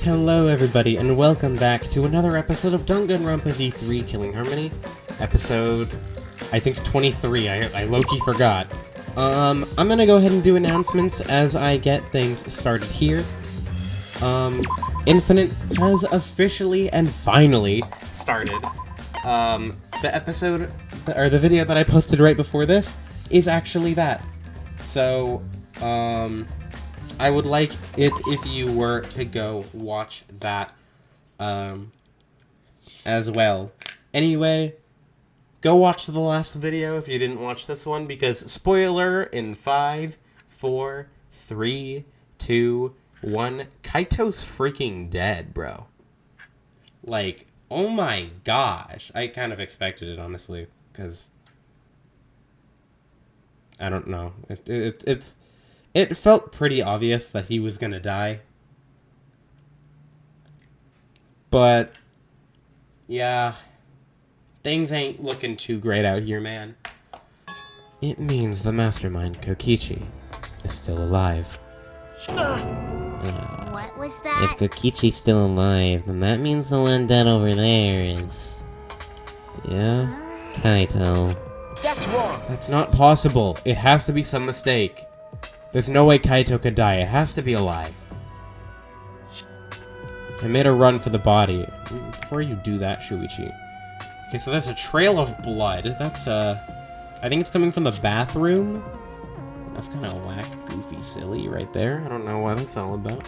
Hello everybody, and welcome back to another episode of Danganronpa V3 Killing Harmony. Episode, I think 23, I low-key forgot. I'm gonna go ahead and do announcements as I get things started here. Infinite has officially and finally started. The episode, or the video that I posted right before this, is actually that. So, I would like it if you were to go watch that, as well. Anyway, go watch the last video if you didn't watch this one, because spoiler in 5, 4, 3, 2, 1, Kaito's freaking dead, bro. Like, oh my gosh. I kind of expected it, honestly, because I don't know. It felt pretty obvious that he was gonna die. But, yeah, things ain't looking too great out here, man. It means the mastermind, Kokichi, is still alive. What was that? If Kokichi's still alive, then that means the one dead over there is... yeah? Kaito. That's wrong! That's not possible. It has to be some mistake. There's no way Kaito could die. It has to be a lie. I made a run for the body. Before you do that, Shuichi. Okay, so there's a trail of blood. That's, I think it's coming from the bathroom. That's kind of whack, goofy, silly right there. I don't know what that's all about.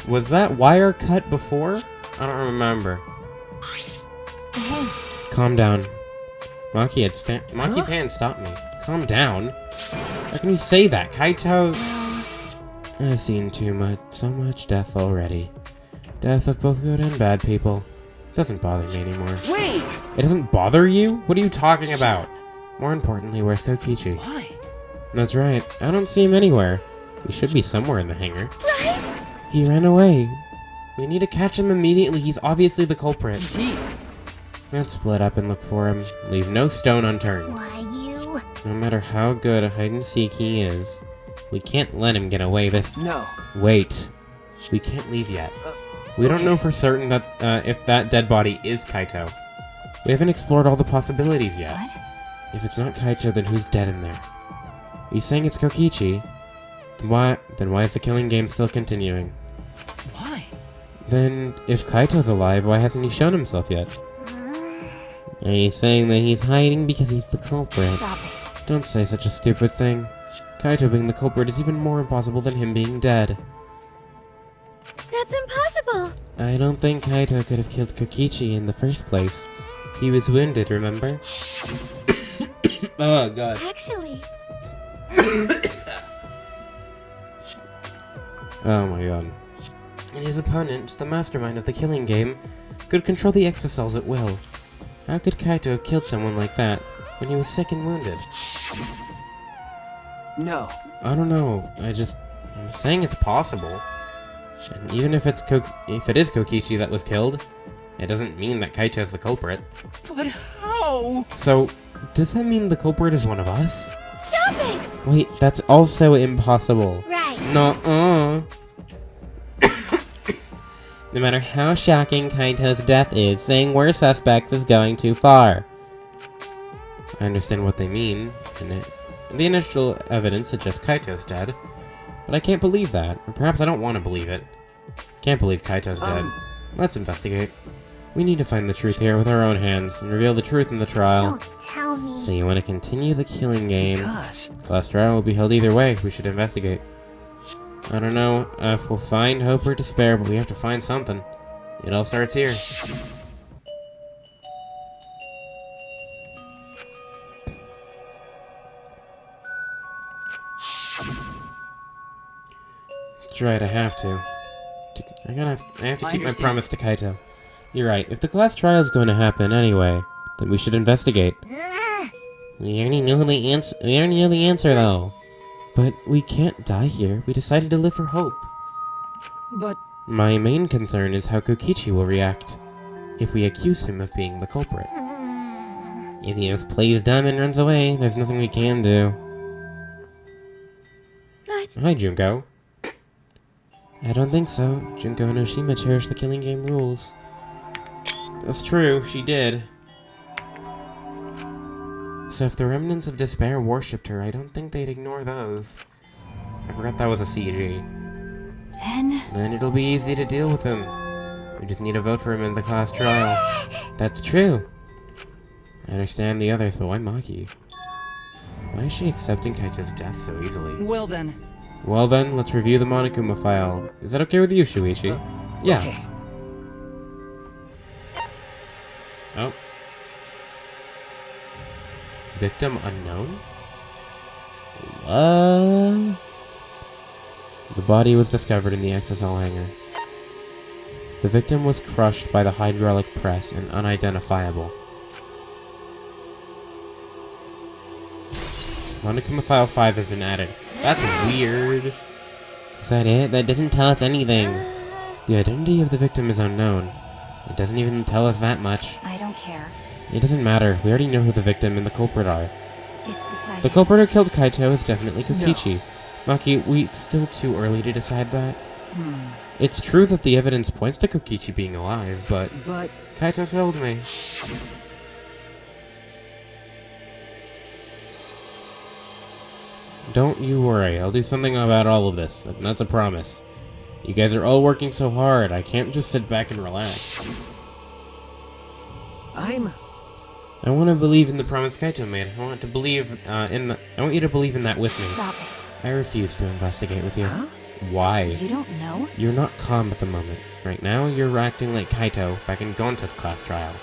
Was that wire cut before? I don't remember. Calm down. Maki's hand stopped me. Calm down. How can you say that, Kaito? I've seen so much death already. Death of both good and bad people. Doesn't bother me anymore. Wait! It doesn't bother you? What are you talking about? More importantly, where's Kokichi? Why? That's right. I don't see him anywhere. He should be somewhere in the hangar. Right? He ran away. We need to catch him immediately. He's obviously the culprit. Indeed. Let's split up and look for him. Leave no stone unturned. Why you? No matter how good a hide-and-seek he is, we can't let him get away this... No. Wait. We can't leave yet. We don't know for certain that if that dead body is Kaito. We haven't explored all the possibilities yet. What? If it's not Kaito, then who's dead in there? Are you saying it's Kokichi? Then why is the killing game still continuing? Why? Then, if Kaito's alive, why hasn't he shown himself yet? Are you saying that he's hiding because he's the culprit? Stop it. Don't say such a stupid thing. Kaito being the culprit is even more impossible than him being dead. That's impossible. I don't think Kaito could have killed Kokichi in the first place. He was wounded, remember? Oh, God. Actually, Oh my god. And his opponent, the mastermind of the killing game, could control the exocells at will. How could Kaito have killed someone like that when he was sick and wounded? No. I don't know. I'm saying it's possible. And even if it is Kokichi that was killed, it doesn't mean that Kaito's the culprit. But how? So, does that mean the culprit is one of us? stop it. Wait, that's also impossible. Right. Nuh-uh. No matter how shocking Kaito's death is, saying we're suspects is going too far. I understand what they mean, and the initial evidence suggests Kaito's dead, but I can't believe that, or perhaps I don't want to believe it. Can't believe Kaito's dead. Let's investigate. We need to find the truth here with our own hands, and reveal the truth in the trial. Don't tell me. So you want to continue the killing game? Because. Class trial will be held either way. We should investigate. I don't know if we'll find hope or despair, but we have to find something. It all starts here. That's right, I have to. I have to keep my promise to Kaito. You're right. If the class trial is going to happen anyway, then we should investigate. We already know the answer. We already know the answer, though. But we can't die here. We decided to live for hope. But. My main concern is how Kokichi will react if we accuse him of being the culprit. If he just plays dumb and runs away, there's nothing we can do. But Hi, Junko. I don't think so. Junko and Oshima cherished the killing game rules. That's true, she did. So if the remnants of despair worshipped her, I don't think they'd ignore those. I forgot that was a CG. Then It'll be easy to deal with him. We just need to vote for him in the class trial. That's true. I understand the others, but why Maki? Why is she accepting Kaito's death so easily? Well then. Well then, let's review the Monokuma file. Is that okay with you, Shuichi? Yeah. Okay. Oh. Victim unknown? The body was discovered in the XSL hangar. The victim was crushed by the hydraulic press and unidentifiable. Monokuma File 5 has been added. That's weird. Is that it? That doesn't tell us anything. The identity of the victim is unknown. It doesn't even tell us that much. I don't care. It doesn't matter. We already know who the victim and the culprit are. It's decided. The culprit who killed Kaito is definitely Kokichi. Maki, it's still too early to decide that. It's true that the evidence points to Kokichi being alive, but Kaito told me. Don't you worry, I'll do something about all of this, and that's a promise. You guys are all working so hard, I can't just sit back and relax. I want to believe in the promise Kaito made. I want to believe I want you to believe in that with me. Stop it. I refuse to investigate with you. Huh? Why? You don't know? You're not calm at the moment. Right now, you're acting like Kaito back in Gonta's class trial.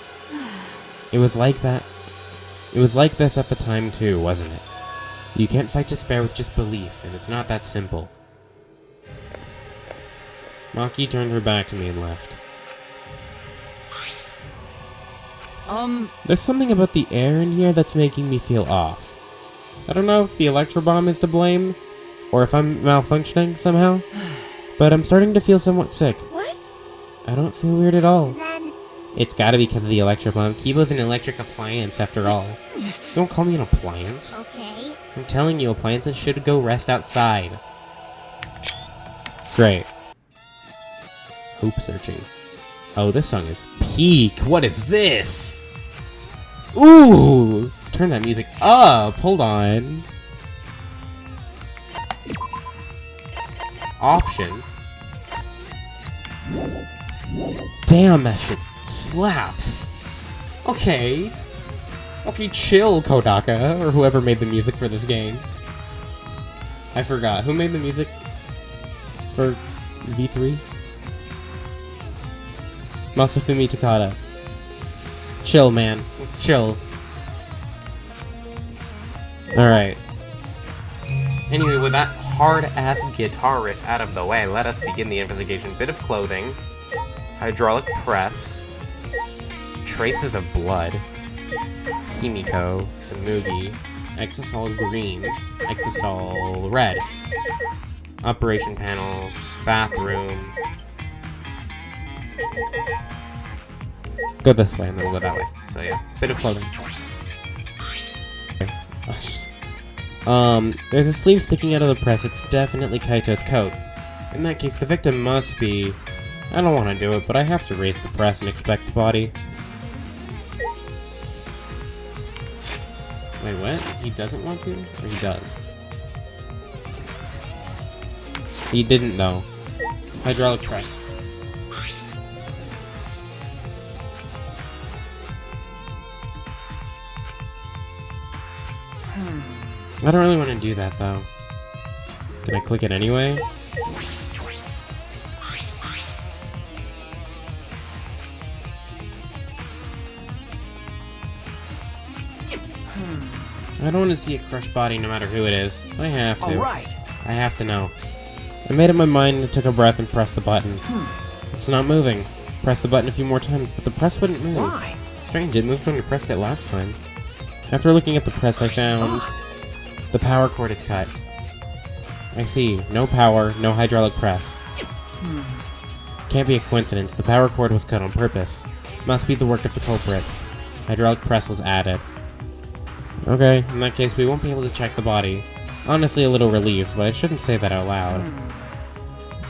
It was like that. It was like this at the time too, wasn't it? You can't fight despair with just belief, and it's not that simple. Maki turned her back to me and left. There's something about the air in here that's making me feel off. I don't know if the electro bomb is to blame, or if I'm malfunctioning somehow, but I'm starting to feel somewhat sick. What? I don't feel weird at all. Then It's gotta be because of the electro bomb. Kibo's an electric appliance, after all. Don't call me an appliance. okay. I'm telling you, appliances should go rest outside. Great. Hope searching. Oh, this song is peak. What is this? Ooh! Turn that music up. Hold on. Option. Damn, that shit slaps. Okay. Okay, chill, Kodaka, or whoever made the music for this game. I forgot. Who made the music for V3? Masafumi Takada. Chill, man. Chill. Alright. Anyway, with that hard-ass guitar riff out of the way, let us begin the investigation. Bit of clothing. Hydraulic press. Traces of blood. Himiko. Samugi. Exosol green. Exosol red. Operation panel. Bathroom. Go this way and then we'll go that way. So yeah, bit of clothing. There's a sleeve sticking out of the press. It's definitely Kaito's coat. In that case, the victim must be... I don't want to do it, but I have to raise the press and inspect the body. Wait, what? He doesn't want to? Or he does? He didn't, though. Hydraulic press. I don't really want to do that, though. Can I click it anyway? I don't want to see a crushed body no matter who it is. I have to. Alright. I have to know. I made up my mind and took a breath and pressed the button. It's not moving. Press the button a few more times, but the press wouldn't move. Why? Strange, it moved when you pressed it last time. After looking at the press, I found... the power cord is cut. I see. No power, no hydraulic press. Can't be a coincidence. The power cord was cut on purpose. Must be the work of the culprit. Hydraulic press was added. Okay, in that case, we won't be able to check the body. Honestly, a little relieved, but I shouldn't say that out loud.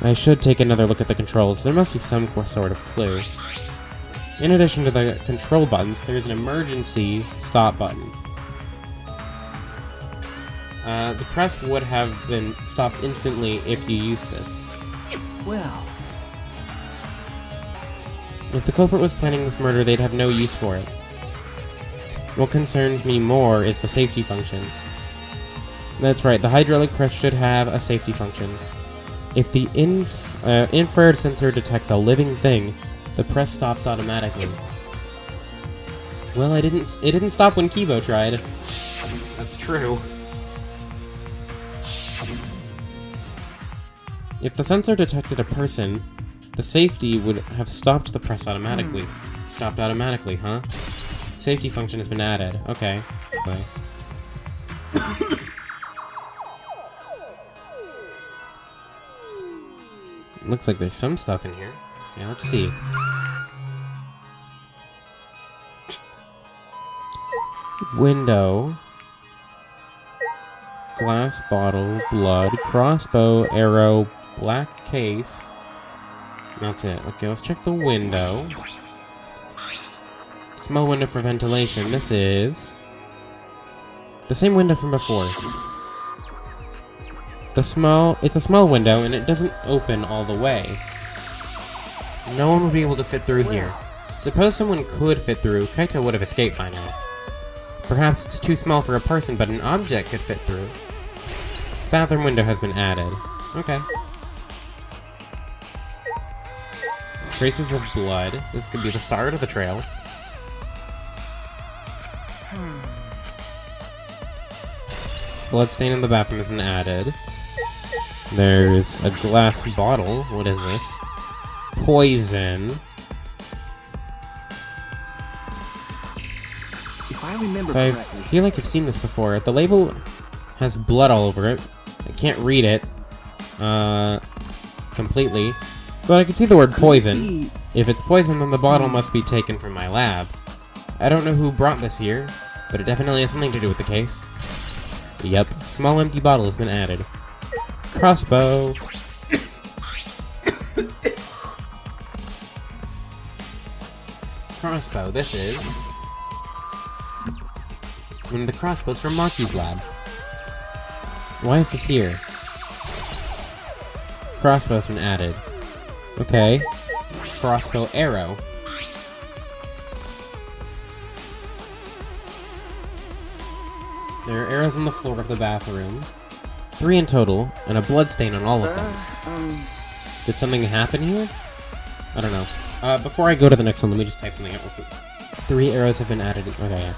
I should take another look at the controls. There must be some sort of clue. In addition to the control buttons, there's an emergency stop button. The press would have been stopped instantly if you used this. Well, If the culprit was planning this murder, they'd have no use for it. What concerns me more is the safety function. That's right, the hydraulic press should have a safety function. If the infrared sensor detects a living thing, the press stops automatically. Well, it didn't stop when Kibo tried. That's true. If the sensor detected a person, the safety would have stopped the press automatically. Stopped automatically, huh? Safety function has been added. Okay. Bye. Looks like there's some stuff in here. Yeah, let's see. Window. Glass bottle, blood, crossbow, arrow, black case. That's it. Okay, let's check the window. Small window for ventilation. This is the same window from before. It's a small window and it doesn't open all the way. No one would be able to fit through here. Suppose someone could fit through, Kaito would have escaped by now. Perhaps it's too small for a person, but an object could fit through. Bathroom window has been added. Okay. Traces of blood. This could be the start of the trail. Bloodstain in the bathroom has been added. There's a glass bottle. What is this? Poison. if I remember I correctly, feel like I've seen this before. The label has blood all over it. I can't read it completely, but I can see the word poison. If it's poison, then the bottle must be taken from my lab. I don't know who brought this here, but it definitely has something to do with the case. Yep, small empty bottle has been added. Crossbow. Crossbow, this is one of the crossbows from Maki's lab. Why is this here? Crossbow's been added. Okay. Crossbow arrow. There are arrows on the floor of the bathroom. 3 in total, and a bloodstain on all of them. Did something happen here? I don't know. Before I go to the next one, let me just type something out real quick. 3 arrows have been added. Okay, yeah.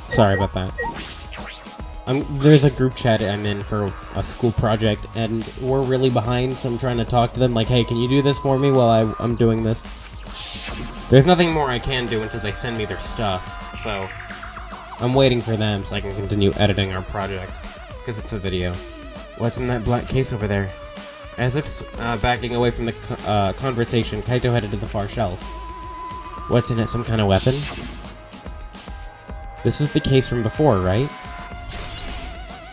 Sorry about that. There's a group chat I'm in for a school project, and we're really behind, so I'm trying to talk to them, like, hey, can you do this for me while I'm doing this? There's nothing more I can do until they send me their stuff, so I'm waiting for them so I can continue editing our project, because it's a video. What's in that black case over there? As if backing away from the conversation, Kaito headed to the far shelf. What's in it, some kind of weapon? This is the case from before, right?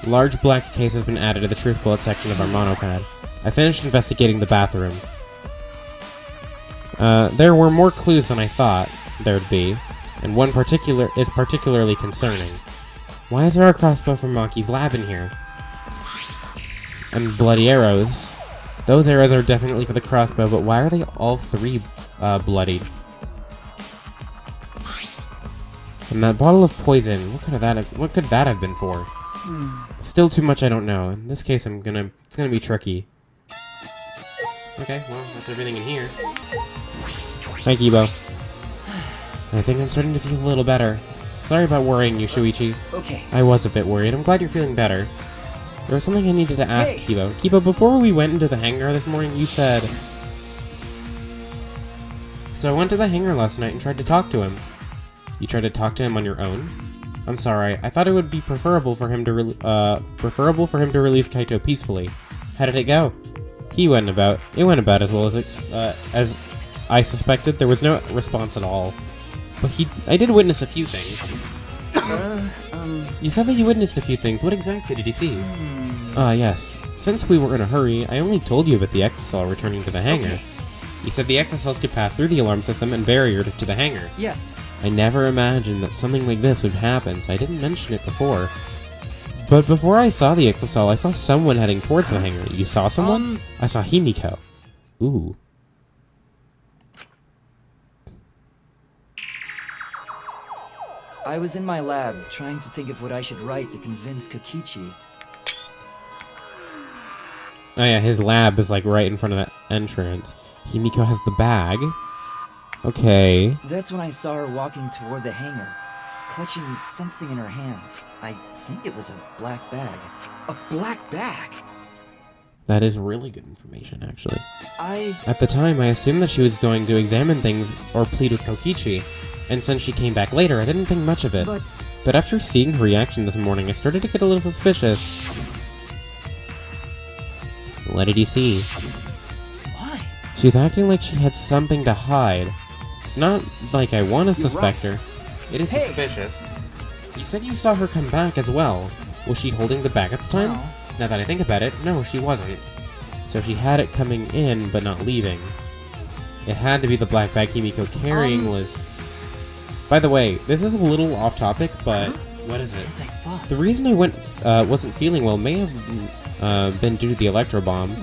Large black case has been added to the truth bullet section of our monopad. I finished investigating the bathroom. There were more clues than I thought there'd be, and one is particularly concerning. Why is there a crossbow from Maki's lab in here? And bloody arrows. Those arrows are definitely for the crossbow, but why are they all 3 bloodied? And that bottle of poison, what could that have been for? Still too much I don't know. In this case, it's gonna be tricky. Okay, well, that's everything in here. Hi, Kibo. I think I'm starting to feel a little better. Sorry about worrying you, Shuichi. okay. I was a bit worried. I'm glad you're feeling better. There was something I needed to ask Hey. Kibo. Kibo, before we went into the hangar this morning, you said... So I went to the hangar last night and tried to talk to him. You tried to talk to him on your own? I'm sorry. I thought it would be preferable for him to release Kaito peacefully. How did it go? It went about as well as I suspected. There was no response at all. But I did witness a few things. You said that you witnessed a few things. What exactly did you see? Yes. Since we were in a hurry, I only told you about the exocell returning to the hangar. Okay. You said the exocells could pass through the alarm system and barrier to the hangar. Yes. I never imagined that something like this would happen, so I didn't mention it before. But before I saw the exocell, I saw someone heading towards the hangar. You saw someone? I saw Himiko. Ooh. I was in my lab trying to think of what I should write to convince Kokichi. Oh yeah, his lab is like right in front of that entrance. Himiko has the bag. Okay. That's when I saw her walking toward the hangar, clutching something in her hands. I think it was a black bag. A black bag? That is really good information, actually. I... At the time, I assumed that she was going to examine things or plead with Kokichi, and since she came back later, I didn't think much of it. But after seeing her reaction this morning, I started to get a little suspicious. What did you see? Why? She's acting like she had something to hide. It's not like I want to suspect her. It is Hey! suspicious. You said you saw her come back as well. Was she holding the bag at the time? No. Now that I think about it, no, she wasn't. So she had it coming in, but not leaving. It had to be the black bag Himiko carrying was... By the way, this is a little off topic, but... What is it? As I thought. The reason I wasn't feeling well may have been due to the electro bomb,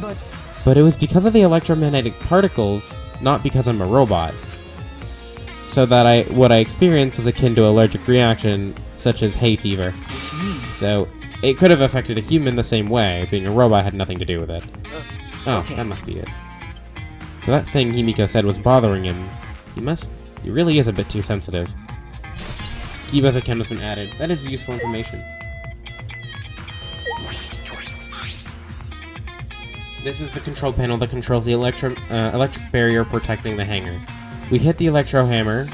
but it was because of the electromagnetic particles, not because I'm a robot. So that what I experienced was akin to allergic reaction, such as hay fever. Which means... So it could have affected a human the same way. Being a robot had nothing to do with it. Oh, okay. that must be it. So that thing Himiko said was bothering him. He really is a bit too sensitive. Kiba's account has been added. That is useful information. This is the control panel that controls the electric barrier protecting the hangar. We hit the electro hammer,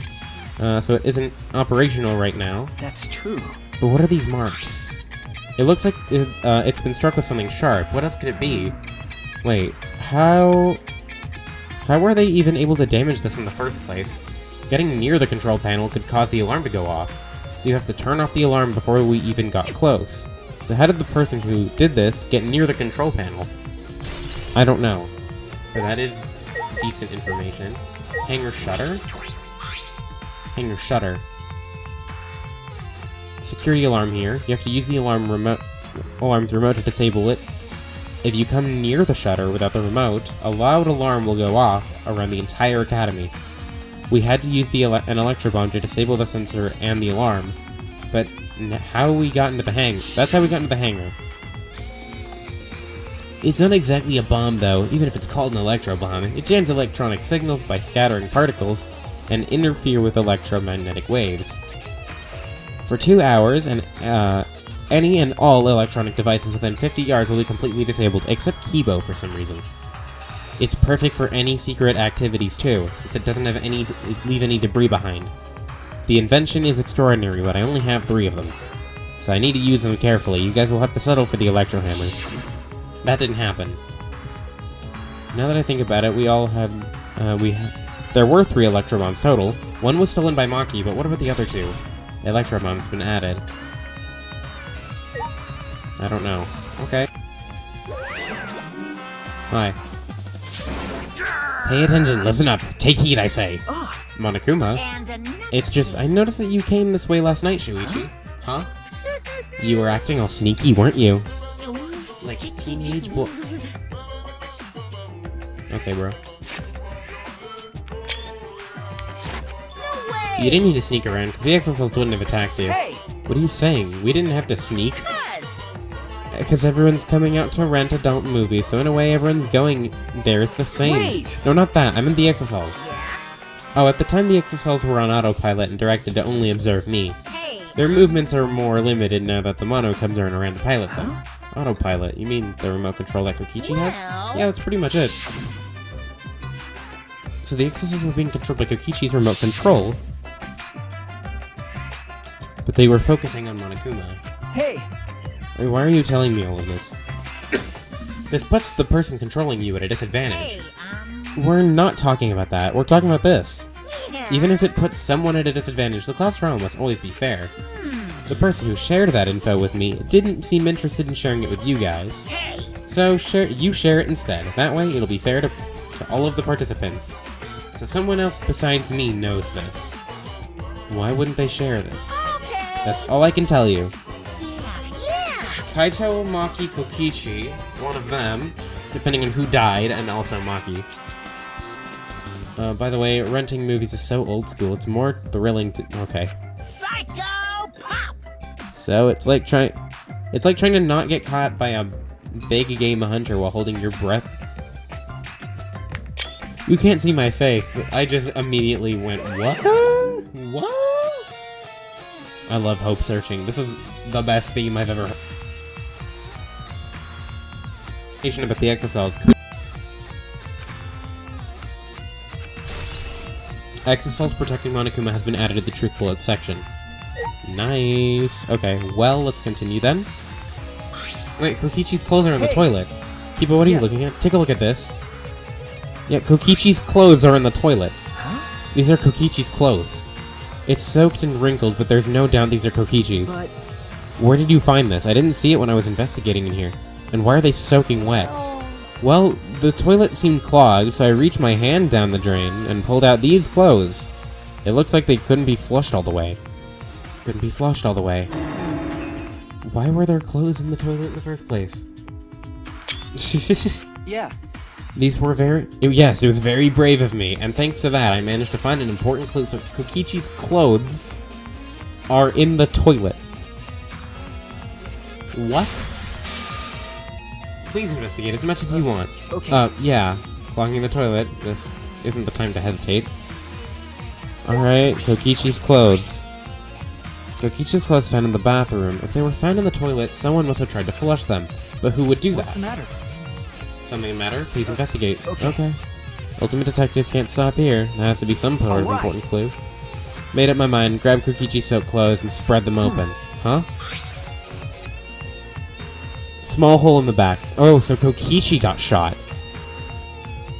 so it isn't operational right now. That's true. But what are these marks? It looks like it's been struck with something sharp. What else could it be? Wait, how were they even able to damage this in the first place? Getting near the control panel could cause the alarm to go off, so you have to turn off the alarm before we even got close. So how did the person who did this get near the control panel? I don't know. But that is decent information. Hangar shutter? Hangar shutter. Security alarm here. You have to use the alarm's remote to disable it. If you come near the shutter without the remote, a loud alarm will go off around the entire academy. We had to use an electro bomb to disable the sensor and the alarm. But how we got into the hangar? That's how we got into the hangar. It's not exactly a bomb though, even if it's called an electro bomb. It jams electronic signals by scattering particles and interfere with electromagnetic waves. For 2 hours, and any and all electronic devices within 50 yards will be completely disabled, except Kibo for some reason. It's perfect for any secret activities too, since it doesn't have leave any debris behind. The invention is extraordinary, but I only have 3 of them, so I need to use them carefully. You guys will have to settle for the electro hammers. That didn't happen. Now that I think about it, there were 3 electro bombs total. One was stolen by Maki, but what about the other 2? The electro bomb's been added. I don't know. Okay. Hi. Pay attention, listen up. Take heed, I say. Monokuma? It's just, I noticed that you came this way last night, Shuichi. Huh? You were acting all sneaky, weren't you? Like a teenage boy. Okay, bro. You didn't need to sneak around, because the exocells wouldn't have attacked you. Hey! What are you saying? We didn't have to sneak? Because everyone's coming out to rent adult movies, so in a way everyone's going there is the same. Wait! No, not that. I meant the exocells. Oh, at the time the exocells were on autopilot and directed to only observe me. Their movements are more limited now that the mono comes around to pilot them. Autopilot? You mean the remote control that Kokichi has? Yeah, that's pretty much it. So the exocells were being controlled by Kokichi's remote control, but they were focusing on Monokuma. Hey! Wait, why are you telling me all of this? This puts the person controlling you at a disadvantage. We're not talking about that. We're talking about this. Even if it puts someone at a disadvantage, the class realm must always be fair. The person who shared that info with me didn't seem interested in sharing it with you guys. So you share it instead. That way, it'll be fair to all of the participants. So someone else besides me knows this. Why wouldn't they share this? Okay. That's all I can tell you. Yeah. Kaito, Maki, Kokichi, one of them, depending on who died, and also Maki. By the way, renting movies is so old school, it's more thrilling to... Okay. Psycho pop. So, it's like trying to not get caught by a big game hunter while holding your breath. You can't see my face, but I just immediately went, what? What? I love hope searching. This is the best theme I've ever heard. About the exocells. Exocells protecting Monokuma has been added to the truth bullet section. Nice. Okay, well, let's continue then. Wait, Kokichi's clothes are in the toilet. Kiba, what are you looking at? Take a look at this. Yeah, Kokichi's clothes are in the toilet. Huh? These are Kokichi's clothes. It's soaked and wrinkled, but there's no doubt these are Kokichi's. But Where did you find this? I didn't see it when I was investigating in here. And why are they soaking wet? Well, the toilet seemed clogged, so I reached my hand down the drain and pulled out these clothes. It looked like they couldn't be flushed all the way. Couldn't be flushed all the way. Why were there clothes in the toilet in the first place? yeah. These were yes, it was very brave of me, and thanks to that, I managed to find an important clue. So Kokichi's clothes are in the toilet. What? Please investigate as much as you want. Okay. Yeah. Clogging the toilet. This isn't the time to hesitate. Alright, Kokichi's clothes. Kokichi's clothes found in the bathroom. If they were found in the toilet, someone must have tried to flush them. But who would do What's that? the matter? Something the matter? Please investigate. Okay. Ultimate Detective can't stop here. There has to be some sort of Alright. important clue. Made up my mind. Grab Kokichi's soaked clothes and spread them open. Huh? Small hole in the back. Oh, so Kokichi got shot.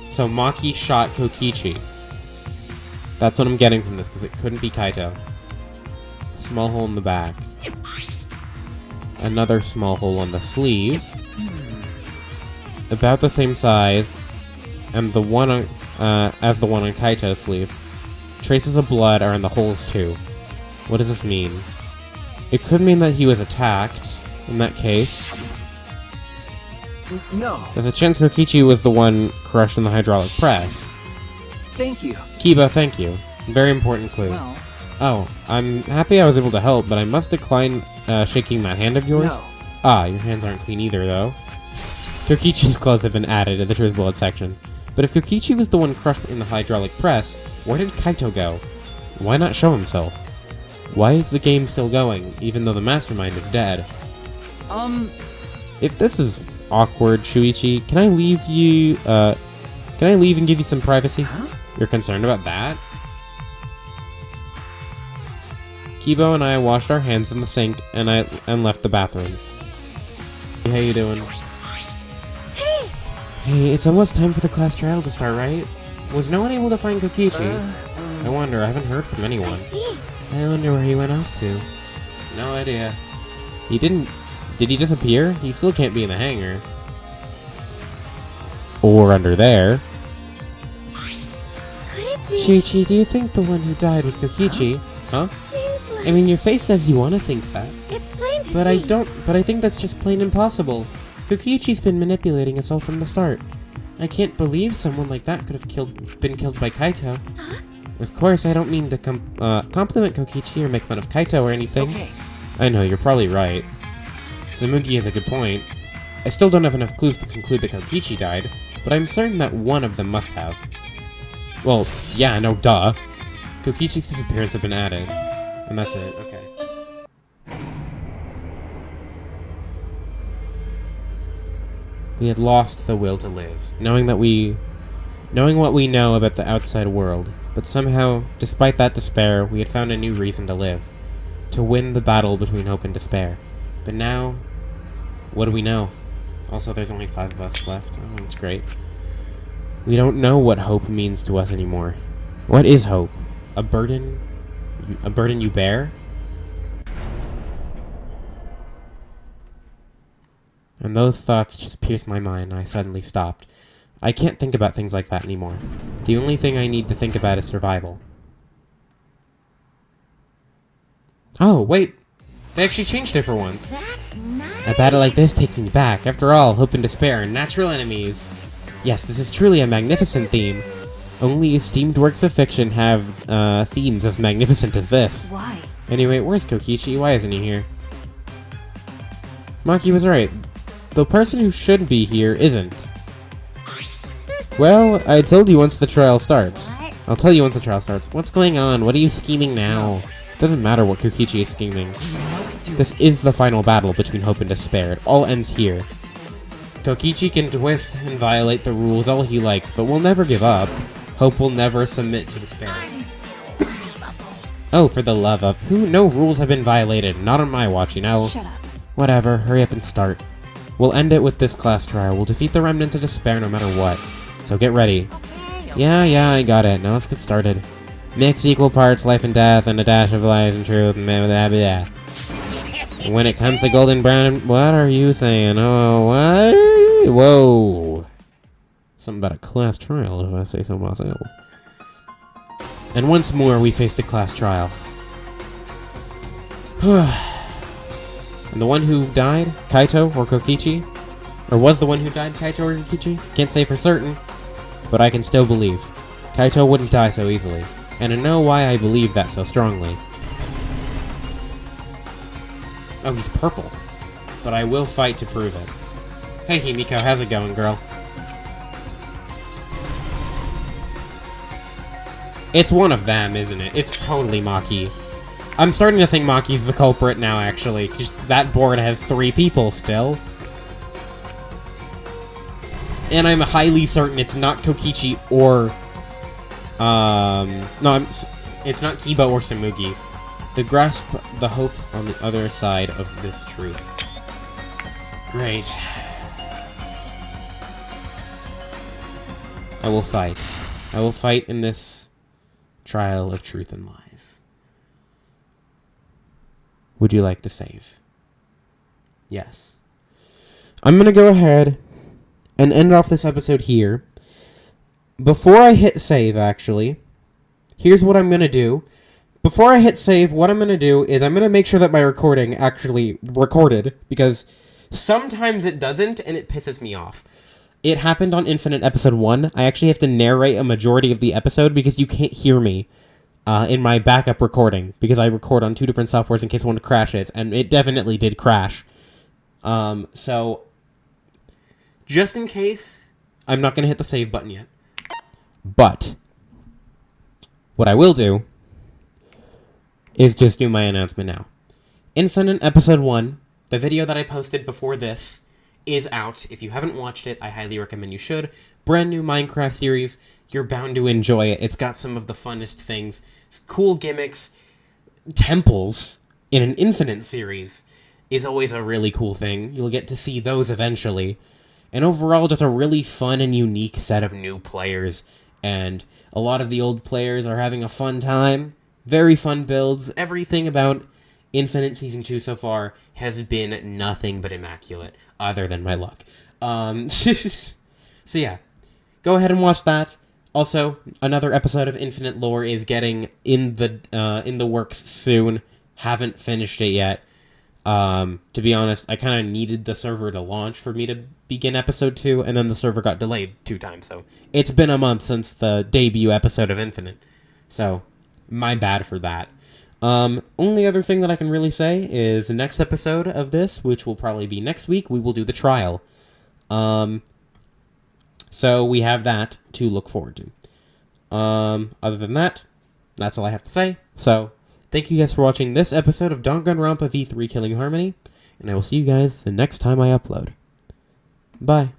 So Maki shot Kokichi. That's what I'm getting from this, because it couldn't be Kaito. Small hole in the back. Another small hole on the sleeve. About the same size, and the one on, as the one on Kaito's sleeve. Traces of blood are in the holes too. What does this mean? It could mean that he was attacked. In that case, No. there's a chance Kokichi was the one crushed in the hydraulic press. Thank you. Kiba, thank you. Very important clue. Well, Oh, I'm happy I was able to help, but I must decline shaking that hand of yours. no. Ah, your hands aren't clean either, though. Kokichi's clothes have been added to the truth bullet section. But if Kokichi was the one crushed in the hydraulic press, where did Kaito go? Why not show himself? Why is the game still going, even though the mastermind is dead? If this is awkward, Shuichi, can I leave you, can I leave and give you some privacy? Huh? You're concerned about that? Kibo and I washed our hands in the sink and left the bathroom. Hey, how you doing? Hey, it's almost time for the class trial to start, right? Was no one able to find Kokichi? I wonder, I haven't heard from anyone. I wonder where he went off to. No idea. He didn't... Did he disappear? He still can't be in the hangar. Or under there. Could it be? Shuichi, do you think the one who died was Kokichi? Huh? Seems like I mean, your face says you want to think that. it's plain to But see. I think that's just plain impossible. Kokichi's been manipulating us all from the start. I can't believe someone like that could have been killed by Kaito. Of course, I don't mean to compliment Kokichi or make fun of Kaito or anything. Okay. I know, you're probably right. Zamugi has a good point. I still don't have enough clues to conclude that Kokichi died, but I'm certain that one of them must have. Well, yeah, no, duh. Kokichi's disappearance have been added. And that's it, okay. We had lost the will to live, knowing what we know about the outside world, but somehow, despite that despair, we had found a new reason to live. To win the battle between hope and despair. But now, what do we know? Also, there's only 5 of us left. Oh, that's great. We don't know what hope means to us anymore. What is hope? A burden? A burden you bear? And those thoughts just pierced my mind, and I suddenly stopped. I can't think about things like that anymore. The only thing I need to think about is survival. Oh, wait! They actually changed it for once! That's nice. A battle like this takes me back. After all, hope and despair are natural enemies. Yes, this is truly a magnificent theme. Only esteemed works of fiction have, themes as magnificent as this. Why? Anyway, where's Kokichi? Why isn't he here? Maki was right. The person who should be here isn't. Well, I told you once the trial starts. What? I'll tell you once the trial starts. What's going on? What are you scheming now? Doesn't matter what Kokichi is scheming. We must do This it. is the final battle between hope and despair. It all ends here. Kokichi can twist and violate the rules all he likes, but will never give up. Hope will never submit to despair. Oh, for the love of... No rules have been violated. Not on my watch, you know. Shut up. Whatever, hurry up and start. We'll end it with this class trial. We'll defeat the remnants of despair no matter what. So get ready. Okay. Yeah, I got it. Now let's get started. Mix equal parts life and death and a dash of lies and truth and blah, blah, blah. When it comes to golden brown and... What are you saying? Oh, what? Whoa. Something about a class trial, if I say so myself. And once more, we faced a class trial. And the one who died? Kaito or Kokichi? Or was the one who died Kaito or Kokichi? Can't say for certain, but I can still believe. Kaito wouldn't die so easily, and I know why I believe that so strongly. Oh, he's purple. But I will fight to prove it. Hey Himiko, how's it going, girl? It's one of them, isn't it? It's totally Maki. I'm starting to think Maki's the culprit now, actually. 'Cause that board has 3 people still. And I'm highly certain it's not Kokichi or... No, it's not Kiba or Samugi. To grasp the hope on the other side of this truth. Great. I will fight. I will fight in this trial of truth and lies. Would you like to save? Yes. I'm gonna go ahead and end off this episode here. Before I hit save, actually, here's what I'm gonna do. Before I hit save, what I'm gonna do is I'm gonna make sure that my recording actually recorded, because sometimes it doesn't, and it pisses me off. It happened on Infinite Episode 1. I actually have to narrate a majority of the episode because you can't hear me in my backup recording, because I record on 2 different softwares in case one crashes, and it definitely did crash. So, just in case, I'm not going to hit the save button yet. But, what I will do is just do my announcement now. Infinite Episode 1, the video that I posted before this, is out. If you haven't watched it, I highly recommend you should. Brand new Minecraft series. You're bound to enjoy it. It's got some of the funnest things. Cool gimmicks. Temples in an Infinite series is always a really cool thing. You'll get to see those eventually. And overall, just a really fun and unique set of new players. And a lot of the old players are having a fun time. Very fun builds. Everything about Infinite Season 2 so far has been nothing but immaculate, other than my luck. So yeah, go ahead and watch that. Also, another episode of Infinite Lore is getting in the works soon. Haven't finished it yet. To be honest, I kind of needed the server to launch for me to begin episode 2, and then the server got delayed 2 times, so it's been a month since the debut episode of Infinite. So, my bad for that. Only other thing that I can really say is the next episode of this, which will probably be next week, we will do the trial. So we have that to look forward to. Other than that, that's all I have to say. So, thank you guys for watching this episode of Danganronpa V3 Killing Harmony, and I will see you guys the next time I upload. Bye.